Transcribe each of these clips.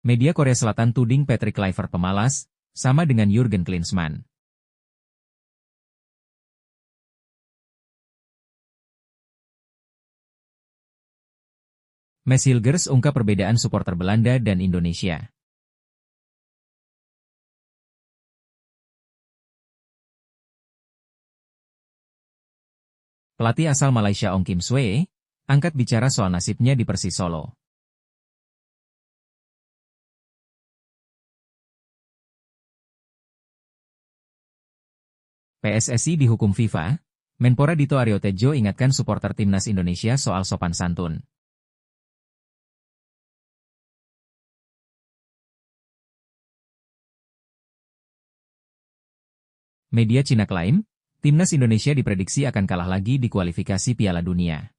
Media Korea Selatan tuding Patrick Kluivert pemalas, sama dengan Jurgen Klinsmann. Mes Hilgers ungkap perbedaan supporter Belanda dan Indonesia. Pelatih asal Malaysia Ong Kim Swee angkat bicara soal nasibnya di Persis Solo. PSSI dihukum FIFA, Menpora Dito Aryo Tejo ingatkan supporter timnas Indonesia soal sopan santun. Media Cina klaim, timnas Indonesia diprediksi akan kalah lagi di kualifikasi Piala Dunia.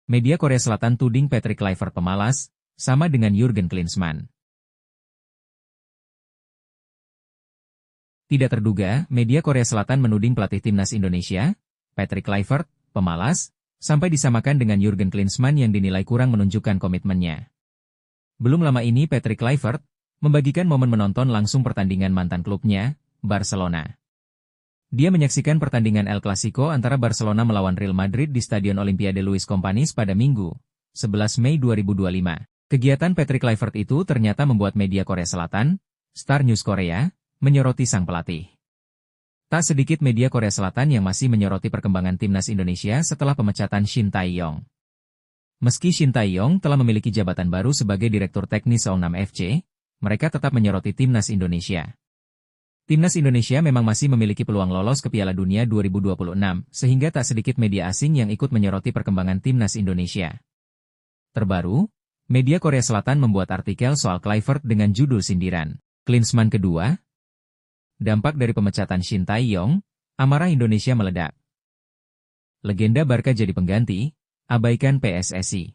Media Korea Selatan tuding Patrick Kluivert pemalas, sama dengan Jurgen Klinsmann. Tidak terduga, media Korea Selatan menuding pelatih timnas Indonesia, Patrick Kluivert, pemalas, sampai disamakan dengan Jurgen Klinsmann yang dinilai kurang menunjukkan komitmennya. Belum lama ini Patrick Kluivert membagikan momen menonton langsung pertandingan mantan klubnya, Barcelona. Dia menyaksikan pertandingan El Clasico antara Barcelona melawan Real Madrid di Stadion Olimpiade Luis Companys pada Minggu, 11 Mei 2025. Kegiatan Patrick Kluivert itu ternyata membuat media Korea Selatan, Star News Korea, menyoroti sang pelatih. Tak sedikit media Korea Selatan yang masih menyoroti perkembangan timnas Indonesia setelah pemecatan Shin Tae-yong. Meski Shin Tae-yong telah memiliki jabatan baru sebagai Direktur Teknis Seongnam FC, mereka tetap menyoroti timnas Indonesia. Timnas Indonesia memang masih memiliki peluang lolos ke Piala Dunia 2026, sehingga tak sedikit media asing yang ikut menyoroti perkembangan timnas Indonesia. Terbaru, media Korea Selatan membuat artikel soal Kluivert dengan judul sindiran, Klinsmann kedua. Dampak dari pemecatan Shin Tae-yong, amarah Indonesia meledak. Legenda Barca jadi pengganti, abaikan PSSI.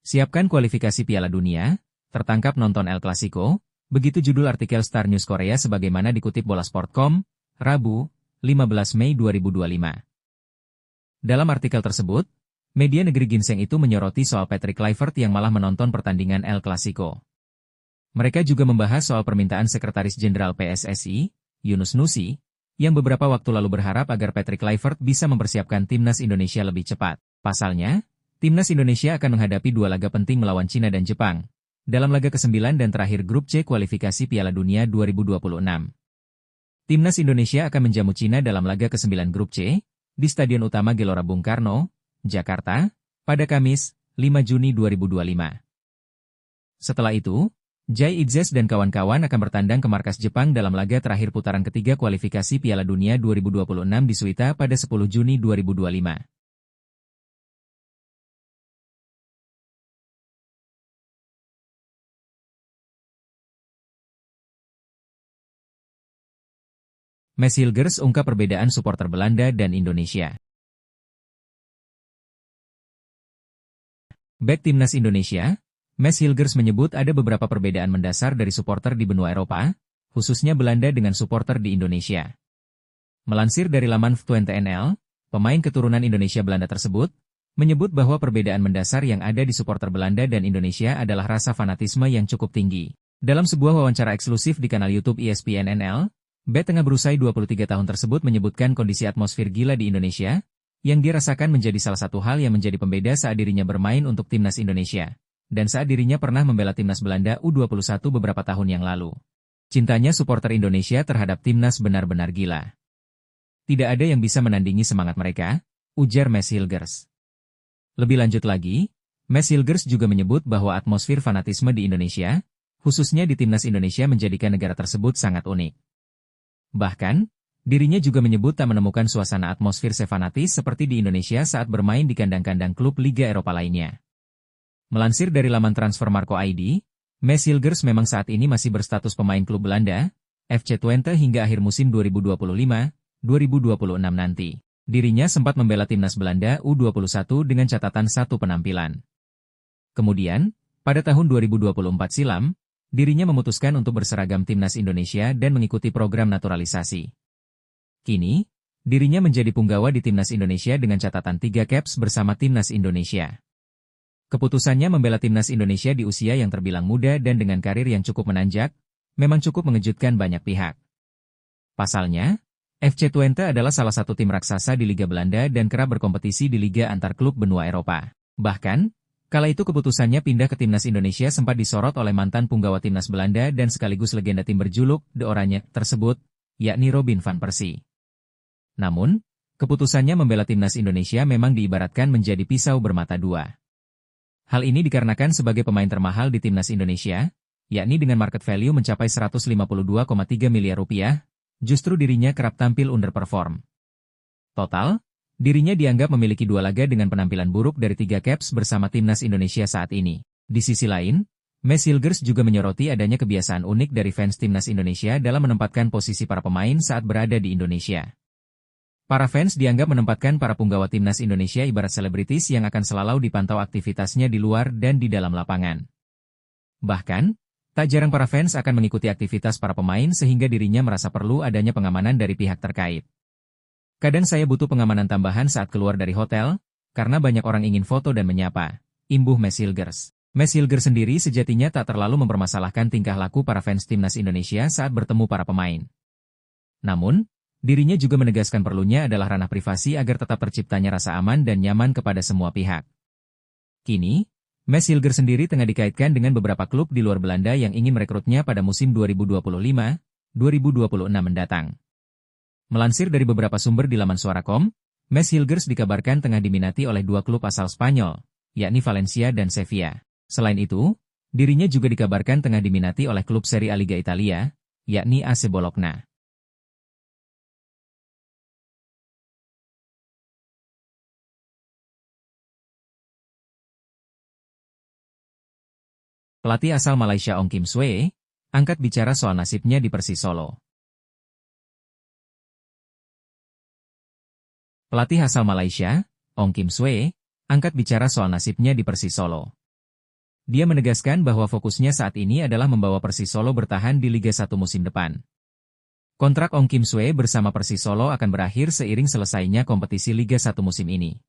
Siapkan kualifikasi Piala Dunia, tertangkap nonton El Clasico. Begitu judul artikel Star News Korea sebagaimana dikutip Bolasport.com, Rabu, 15 Mei 2025. Dalam artikel tersebut, media negeri ginseng itu menyoroti soal Patrick Kluivert yang malah menonton pertandingan El Clasico. Mereka juga membahas soal permintaan Sekretaris Jenderal PSSI, Yunus Nusi, yang beberapa waktu lalu berharap agar Patrick Kluivert bisa mempersiapkan timnas Indonesia lebih cepat. Pasalnya, timnas Indonesia akan menghadapi dua laga penting melawan Cina dan Jepang dalam laga ke-9 dan terakhir grup C kualifikasi Piala Dunia 2026. Timnas Indonesia akan menjamu Cina dalam laga ke-9 grup C, di Stadion Utama Gelora Bung Karno, Jakarta, pada Kamis, 5 Juni 2025. Setelah itu, Jai Itzes dan kawan-kawan akan bertandang ke markas Jepang dalam laga terakhir putaran ketiga kualifikasi Piala Dunia 2026 di Suita pada 10 Juni 2025. Mes Hilgers ungkap perbedaan supporter Belanda dan Indonesia. Bek timnas Indonesia, Mes Hilgers menyebut ada beberapa perbedaan mendasar dari supporter di benua Eropa, khususnya Belanda dengan supporter di Indonesia. Melansir dari laman F20NL, pemain keturunan Indonesia Belanda tersebut menyebut bahwa perbedaan mendasar yang ada di supporter Belanda dan Indonesia adalah rasa fanatisme yang cukup tinggi. Dalam sebuah wawancara eksklusif di kanal YouTube ESPN-NL, B tengah berusia 23 tahun tersebut menyebutkan kondisi atmosfer gila di Indonesia, yang dirasakan menjadi salah satu hal yang menjadi pembeda saat dirinya bermain untuk timnas Indonesia, dan saat dirinya pernah membela timnas Belanda U21 beberapa tahun yang lalu. Cintanya supporter Indonesia terhadap timnas benar-benar gila. Tidak ada yang bisa menandingi semangat mereka, ujar Mes Hilgers. Lebih lanjut lagi, Mes Hilgers juga menyebut bahwa atmosfer fanatisme di Indonesia, khususnya di timnas Indonesia menjadikan negara tersebut sangat unik. Bahkan, dirinya juga menyebut tak menemukan suasana atmosfer sefanatis seperti di Indonesia saat bermain di kandang-kandang klub Liga Eropa lainnya. Melansir dari laman Transfermarkt.id, Mes Hilgers memang saat ini masih berstatus pemain klub Belanda, FC Twente hingga akhir musim 2025-2026 nanti. Dirinya sempat membela timnas Belanda U21 dengan catatan 1 penampilan. Kemudian, pada tahun 2024 silam, dirinya memutuskan untuk berseragam timnas Indonesia dan mengikuti program naturalisasi. Kini, dirinya menjadi punggawa di timnas Indonesia dengan catatan 3 caps bersama timnas Indonesia. Keputusannya membela timnas Indonesia di usia yang terbilang muda dan dengan karir yang cukup menanjak, memang cukup mengejutkan banyak pihak. Pasalnya, FC Twente adalah salah satu tim raksasa di Liga Belanda dan kerap berkompetisi di liga antar klub benua Eropa. Bahkan, kala itu keputusannya pindah ke timnas Indonesia sempat disorot oleh mantan punggawa timnas Belanda dan sekaligus legenda tim berjuluk De Oranje tersebut, yakni Robin van Persie. Namun, keputusannya membela timnas Indonesia memang diibaratkan menjadi pisau bermata dua. Hal ini dikarenakan sebagai pemain termahal di timnas Indonesia, yakni dengan market value mencapai 152,3 miliar rupiah, justru dirinya kerap tampil underperform. Total, dirinya dianggap memiliki 2 laga dengan penampilan buruk dari 3 caps bersama timnas Indonesia saat ini. Di sisi lain, Mads Hilgers juga menyoroti adanya kebiasaan unik dari fans timnas Indonesia dalam menempatkan posisi para pemain saat berada di Indonesia. Para fans dianggap menempatkan para punggawa timnas Indonesia ibarat selebritis yang akan selalu dipantau aktivitasnya di luar dan di dalam lapangan. Bahkan, tak jarang para fans akan mengikuti aktivitas para pemain sehingga dirinya merasa perlu adanya pengamanan dari pihak terkait. Kadang saya butuh pengamanan tambahan saat keluar dari hotel, karena banyak orang ingin foto dan menyapa, imbuh Mads Hilgers. Mads Hilgers sendiri sejatinya tak terlalu mempermasalahkan tingkah laku para fans timnas Indonesia saat bertemu para pemain. Namun, dirinya juga menegaskan perlunya adalah ranah privasi agar tetap terciptanya rasa aman dan nyaman kepada semua pihak. Kini, Mads Hilgers sendiri tengah dikaitkan dengan beberapa klub di luar Belanda yang ingin merekrutnya pada musim 2025-2026 mendatang. Melansir dari beberapa sumber di laman Suara.com, Mads Hilgers dikabarkan tengah diminati oleh 2 klub asal Spanyol, yakni Valencia dan Sevilla. Selain itu, dirinya juga dikabarkan tengah diminati oleh klub Serie A Liga Italia, yakni AC Bologna. Pelatih asal Malaysia Ong Kim Swee, angkat bicara soal nasibnya di Persis Solo. Pelatih asal Malaysia, Ong Kim Swee, angkat bicara soal nasibnya di Persis Solo. Dia menegaskan bahwa fokusnya saat ini adalah membawa Persis Solo bertahan di Liga 1 musim depan. Kontrak Ong Kim Swee bersama Persis Solo akan berakhir seiring selesainya kompetisi Liga 1 musim ini.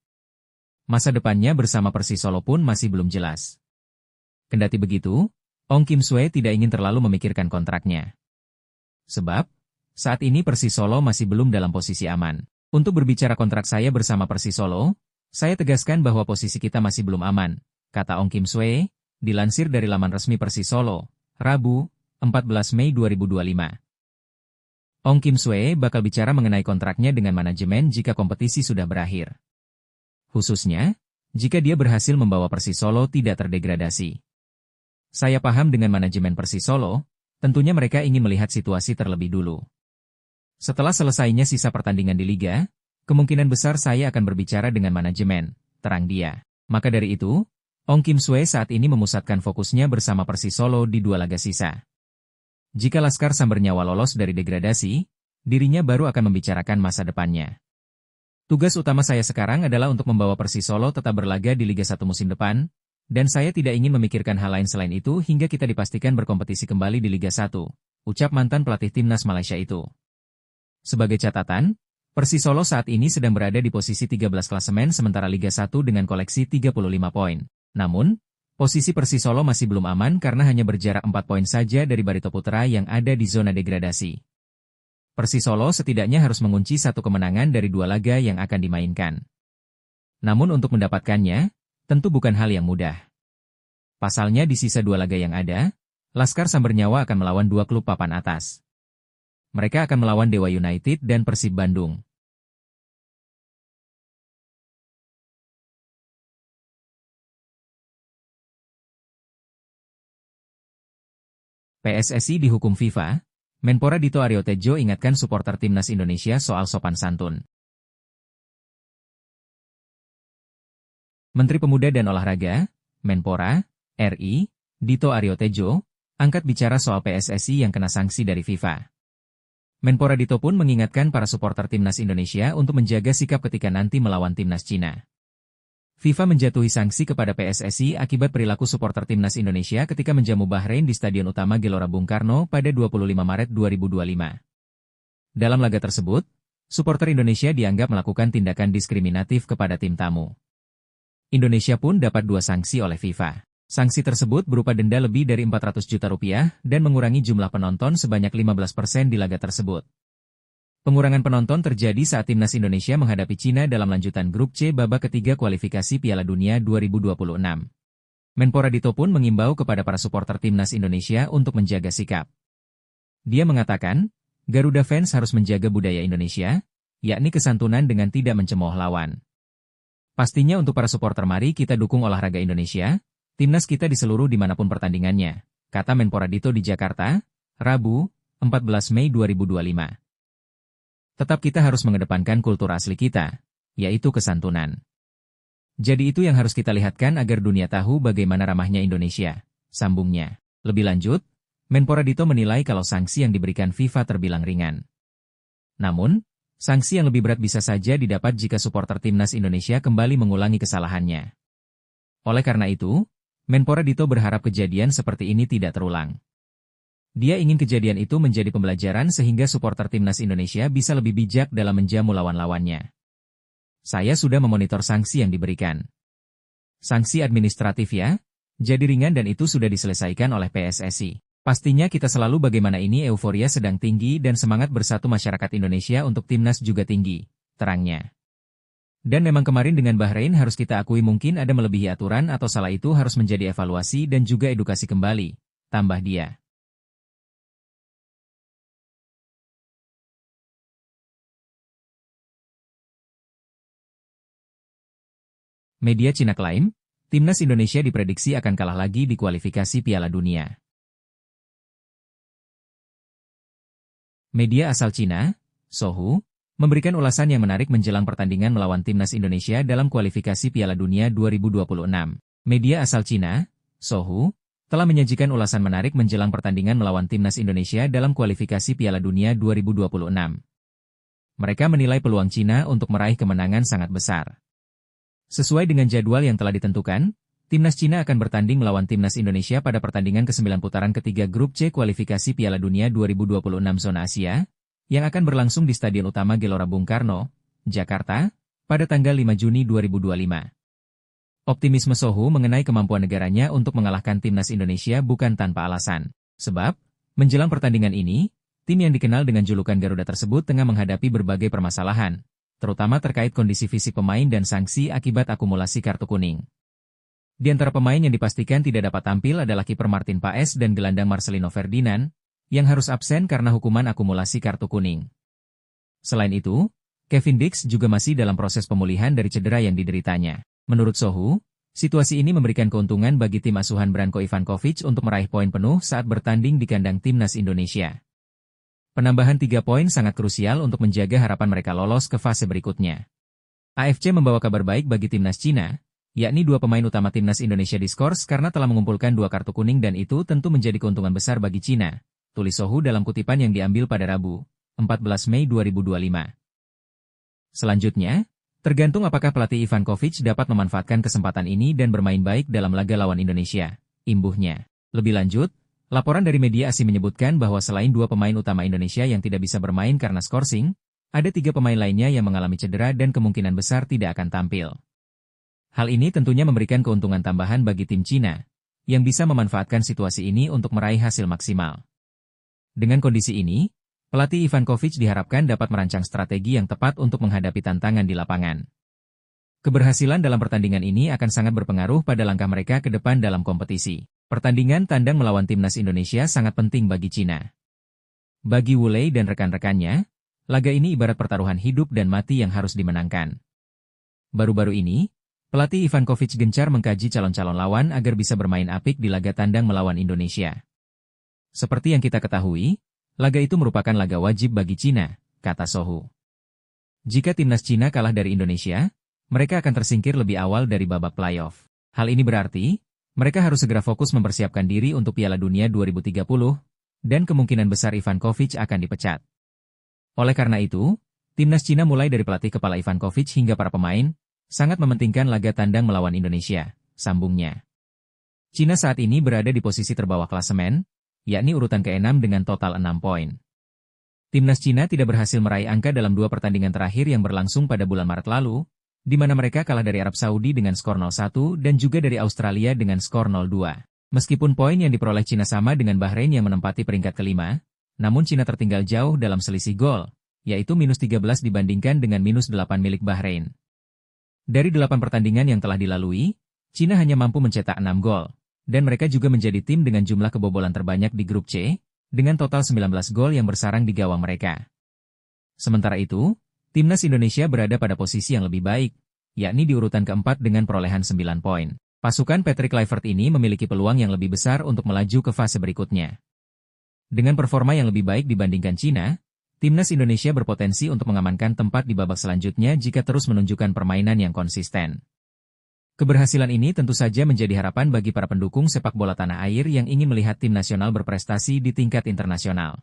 Masa depannya bersama Persis Solo pun masih belum jelas. Kendati begitu, Ong Kim Swee tidak ingin terlalu memikirkan kontraknya. Sebab, saat ini Persis Solo masih belum dalam posisi aman. Untuk berbicara kontrak saya bersama Persis Solo, saya tegaskan bahwa posisi kita masih belum aman, kata Ong Kim Swee, dilansir dari laman resmi Persis Solo, Rabu, 14 Mei 2025. Ong Kim Swee bakal bicara mengenai kontraknya dengan manajemen jika kompetisi sudah berakhir. Khususnya, jika dia berhasil membawa Persis Solo tidak terdegradasi. Saya paham dengan manajemen Persis Solo, tentunya mereka ingin melihat situasi terlebih dulu. Setelah selesainya sisa pertandingan di Liga, kemungkinan besar saya akan berbicara dengan manajemen, terang dia. Maka dari itu, Ong Kim Swee saat ini memusatkan fokusnya bersama Persis Solo di 2 laga sisa. Jika Laskar Sambernyawa lolos dari degradasi, dirinya baru akan membicarakan masa depannya. Tugas utama saya sekarang adalah untuk membawa Persis Solo tetap berlaga di Liga 1 musim depan, dan saya tidak ingin memikirkan hal lain selain itu hingga kita dipastikan berkompetisi kembali di Liga 1, ucap mantan pelatih timnas Malaysia itu. Sebagai catatan, Persis Solo saat ini sedang berada di posisi 13 klasemen sementara Liga 1 dengan koleksi 35 poin. Namun, posisi Persis Solo masih belum aman karena hanya berjarak 4 poin saja dari Barito Putra yang ada di zona degradasi. Persis Solo setidaknya harus mengunci 1 kemenangan dari 2 laga yang akan dimainkan. Namun untuk mendapatkannya, tentu bukan hal yang mudah. Pasalnya di sisa 2 laga yang ada, Laskar Sambernyawa akan melawan 2 klub papan atas. Mereka akan melawan Dewa United dan Persib Bandung. PSSI dihukum FIFA, Menpora Dito Aryo Tejo ingatkan supporter timnas Indonesia soal sopan santun. Menteri Pemuda dan Olahraga, Menpora, RI, Dito Aryo Tejo, angkat bicara soal PSSI yang kena sanksi dari FIFA. Menpora Dito pun mengingatkan para supporter timnas Indonesia untuk menjaga sikap ketika nanti melawan timnas Cina. FIFA menjatuhi sanksi kepada PSSI akibat perilaku supporter timnas Indonesia ketika menjamu Bahrain di Stadion Utama Gelora Bung Karno pada 25 Maret 2025. Dalam laga tersebut, supporter Indonesia dianggap melakukan tindakan diskriminatif kepada tim tamu. Indonesia pun dapat 2 sanksi oleh FIFA. Sanksi tersebut berupa denda lebih dari 400 juta rupiah dan mengurangi jumlah penonton sebanyak 15% di laga tersebut. Pengurangan penonton terjadi saat timnas Indonesia menghadapi Cina dalam lanjutan grup C babak ketiga kualifikasi Piala Dunia 2026. Menpora Dito pun mengimbau kepada para supporter timnas Indonesia untuk menjaga sikap. Dia mengatakan, Garuda fans harus menjaga budaya Indonesia, yakni kesantunan dengan tidak mencemooh lawan. Pastinya untuk para supporter mari kita dukung olahraga Indonesia, timnas kita di seluruh dimanapun pertandingannya, kata Menpora Dito di Jakarta, Rabu, 14 Mei 2025. Tetap kita harus mengedepankan kultur asli kita, yaitu kesantunan. Jadi itu yang harus kita lihatkan agar dunia tahu bagaimana ramahnya Indonesia, sambungnya. Lebih lanjut, Menpora Dito menilai kalau sanksi yang diberikan FIFA terbilang ringan. Namun, sanksi yang lebih berat bisa saja didapat jika supporter timnas Indonesia kembali mengulangi kesalahannya. Oleh karena itu, Menpora Dito berharap kejadian seperti ini tidak terulang. Dia ingin kejadian itu menjadi pembelajaran sehingga supporter timnas Indonesia bisa lebih bijak dalam menjamu lawan-lawannya. Saya sudah memonitor sanksi yang diberikan. Sanksi administratif ya, jadi ringan dan itu sudah diselesaikan oleh PSSI. Pastinya kita selalu bagaimana ini euforia sedang tinggi dan semangat bersatu masyarakat Indonesia untuk timnas juga tinggi, terangnya. Dan memang kemarin dengan Bahrain harus kita akui mungkin ada melebihi aturan atau salah itu harus menjadi evaluasi dan juga edukasi kembali, tambah dia. Media Cina klaim, timnas Indonesia diprediksi akan kalah lagi di kualifikasi Piala Dunia. Media asal Cina, Sohu, memberikan ulasan yang menarik menjelang pertandingan melawan timnas Indonesia dalam kualifikasi Piala Dunia 2026. Media asal Cina, Sohu, telah menyajikan ulasan menarik menjelang pertandingan melawan timnas Indonesia dalam kualifikasi Piala Dunia 2026. Mereka menilai peluang Cina untuk meraih kemenangan sangat besar. Sesuai dengan jadwal yang telah ditentukan, timnas Cina akan bertanding melawan timnas Indonesia pada pertandingan ke-9 putaran ketiga grup C kualifikasi Piala Dunia 2026 zona Asia, yang akan berlangsung di Stadion Utama Gelora Bung Karno, Jakarta, pada tanggal 5 Juni 2025. Optimisme Sohu mengenai kemampuan negaranya untuk mengalahkan timnas Indonesia bukan tanpa alasan. Sebab, menjelang pertandingan ini, tim yang dikenal dengan julukan Garuda tersebut tengah menghadapi berbagai permasalahan, terutama terkait kondisi fisik pemain dan sanksi akibat akumulasi kartu kuning. Di antara pemain yang dipastikan tidak dapat tampil adalah kiper Martin Paes dan gelandang Marcelino Ferdinand, yang harus absen karena hukuman akumulasi kartu kuning. Selain itu, Kevin Dix juga masih dalam proses pemulihan dari cedera yang dideritanya. Menurut Sohu, situasi ini memberikan keuntungan bagi tim asuhan Branko Ivankovic untuk meraih poin penuh saat bertanding di kandang timnas Indonesia. Penambahan 3 poin sangat krusial untuk menjaga harapan mereka lolos ke fase berikutnya. AFC membawa kabar baik bagi timnas Cina, yakni 2 pemain utama timnas Indonesia diskors karena telah mengumpulkan 2 kartu kuning dan itu tentu menjadi keuntungan besar bagi Cina, tulis Sohu dalam kutipan yang diambil pada Rabu, 14 Mei 2025. Selanjutnya, tergantung apakah pelatih Ivankovic dapat memanfaatkan kesempatan ini dan bermain baik dalam laga lawan Indonesia, imbuhnya. Lebih lanjut, laporan dari media asing menyebutkan bahwa selain 2 pemain utama Indonesia yang tidak bisa bermain karena skorsing, ada 3 pemain lainnya yang mengalami cedera dan kemungkinan besar tidak akan tampil. Hal ini tentunya memberikan keuntungan tambahan bagi tim Cina, yang bisa memanfaatkan situasi ini untuk meraih hasil maksimal. Dengan kondisi ini, pelatih Ivankovic diharapkan dapat merancang strategi yang tepat untuk menghadapi tantangan di lapangan. Keberhasilan dalam pertandingan ini akan sangat berpengaruh pada langkah mereka ke depan dalam kompetisi. Pertandingan tandang melawan timnas Indonesia sangat penting bagi Cina. Bagi Wu Lei dan rekan-rekannya, laga ini ibarat pertaruhan hidup dan mati yang harus dimenangkan. Baru-baru ini, pelatih Ivankovic gencar mengkaji calon-calon lawan agar bisa bermain apik di laga tandang melawan Indonesia. Seperti yang kita ketahui, laga itu merupakan laga wajib bagi Cina, kata Sohu. Jika timnas Cina kalah dari Indonesia, mereka akan tersingkir lebih awal dari babak playoff. Hal ini berarti, mereka harus segera fokus mempersiapkan diri untuk Piala Dunia 2030, dan kemungkinan besar Ivankovic akan dipecat. Oleh karena itu, timnas Cina mulai dari pelatih kepala Ivankovic hingga para pemain, sangat mementingkan laga tandang melawan Indonesia, sambungnya. Cina saat ini berada di posisi terbawah klasemen, yakni urutan ke-6 dengan total 6 poin. Timnas Cina tidak berhasil meraih angka dalam 2 pertandingan terakhir yang berlangsung pada bulan Maret lalu, di mana mereka kalah dari Arab Saudi dengan skor 0-1 dan juga dari Australia dengan skor 0-2. Meskipun poin yang diperoleh Cina sama dengan Bahrain yang menempati peringkat kelima, namun Cina tertinggal jauh dalam selisih gol, yaitu -13 dibandingkan dengan -8 milik Bahrain. Dari 8 pertandingan yang telah dilalui, Cina hanya mampu mencetak 6 gol, dan mereka juga menjadi tim dengan jumlah kebobolan terbanyak di grup C, dengan total 19 gol yang bersarang di gawang mereka. Sementara itu, Timnas Indonesia berada pada posisi yang lebih baik, yakni di urutan keempat dengan perolehan 9 poin. Pasukan Patrick Kluivert ini memiliki peluang yang lebih besar untuk melaju ke fase berikutnya. Dengan performa yang lebih baik dibandingkan Cina, Timnas Indonesia berpotensi untuk mengamankan tempat di babak selanjutnya jika terus menunjukkan permainan yang konsisten. Keberhasilan ini tentu saja menjadi harapan bagi para pendukung sepak bola tanah air yang ingin melihat tim nasional berprestasi di tingkat internasional.